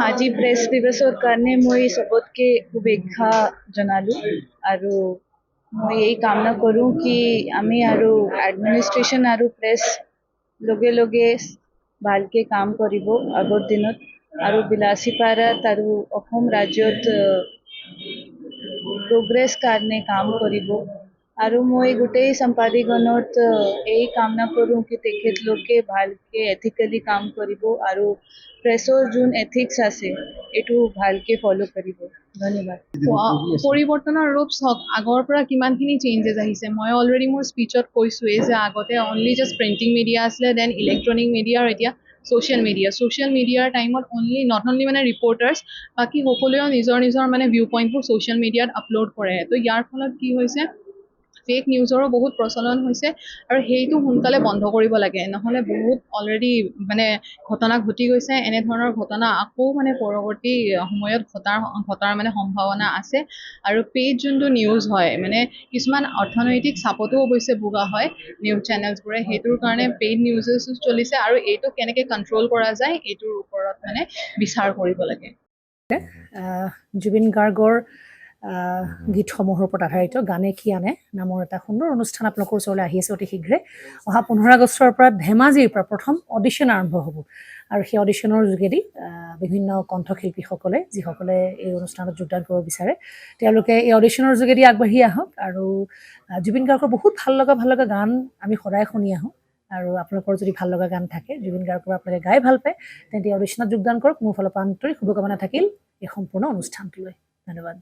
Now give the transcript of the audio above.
আজি প্ৰেছ দিৱসৰ কাৰণে মই চবতকে শুভেচ্ছা জনালো আৰু মই এই কামনা কৰোঁ কি আমি আৰু এডমিনিষ্ট্ৰেশ্যন আৰু প্ৰেছ লগে লগে ভালকে কাম কৰিব আগৰ দিনত আৰু বিলাসীপাৰাত আৰু অসম ৰাজ্যত প্ৰগ্ৰেছ কাৰণে কাম কৰিব আৰু মই গোটেই সম্পাদিকগণত এই কামনা কৰোঁ কি তেখেতলোকে ভালকে এথিকেলি কাম কৰিব আৰু প্ৰেছৰ যোন এথিক্স আছে এইটো ভালকে ফ'ল' কৰিব ধন্যবাদ পৰিৱৰ্তনৰ ৰূপ চাওক আগৰ পৰা কিমানখিনি চেঞ্জেছ আহিছে মই অলৰেডি মোৰ স্পীচত কৈছোঁৱেই যে আগতে অনলি জাষ্ট প্ৰিণ্টিং মিডিয়া আছিলে দেন ইলেক্ট্ৰনিক মিডিয়া আৰু এতিয়া ছ'চিয়েল মিডিয়াৰ টাইমত নট অনলি মানে ৰিপৰ্টাৰ্ছ বাকী সকলোৱেও নিজৰ মানে ভিউ পইণ্টবোৰ ছ'চিয়েল মিডিয়াত আপলোড কৰে তো ইয়াৰ ফলত কি হৈছে ফেক নিউজৰো বহুত প্ৰচলন হৈছে আৰু সেইটো সোনকালে বন্ধ কৰিব লাগে নহ'লে বহুত অলৰেডি মানে ঘটনা ঘটি গৈছে এনেধৰণৰ ঘটনা আকৌ মানে পৰৱৰ্তী সময়ত ঘটাৰ মানে সম্ভাৱনা আছে আৰু পেইড যোনটো নিউজ হয় মানে কিছুমান অৰ্থনৈতিক চাপতো অৱশ্যে ভোগা হয় নিউজ চেনেলছবোৰে সেইটোৰ কাৰণে পেইড নিউজেছ চলিছে আৰু এইটো কেনেকৈ কণ্ট্ৰল কৰা যায় এইটোৰ ওপৰত মানে বিচাৰ কৰিব লাগে জুবিন গাৰ্গৰ গীতসমূহৰ ওপৰত আধাৰিত গানে কি আনে নামৰ এটা সুন্দৰ অনুষ্ঠান আপোনালোকৰ ওচৰলৈ আহি আছে অতি শীঘ্ৰে অহা 15 আগষ্টৰ পৰা ধেমাজিৰ পৰা প্ৰথম অডিশ্যন আৰম্ভ হ'ব আৰু সেই অডিশ্যনৰ যোগেদি বিভিন্ন কণ্ঠশিল্পীসকলে যিসকলে এই অনুষ্ঠানত যোগদান কৰিব বিচাৰে তেওঁলোকে এই অডিশ্যনৰ যোগেদি আগবাঢ়ি আহক আৰু জুবিন গাৰ্গৰ বহুত ভাল লগা গান আমি সদায় শুনি আহোঁ আৰু আপোনালোকৰ যদি ভাল লগা গান থাকে জুবিন গাৰ্গৰ আপোনালোকে গাই ভাল পায় তেন্তে অডিশ্যনত যোগদান কৰক মোৰ ফালৰ পৰা আন্তৰিক শুভকামনা থাকিল এই সম্পূৰ্ণ অনুষ্ঠানটোলৈ ধন্যবাদ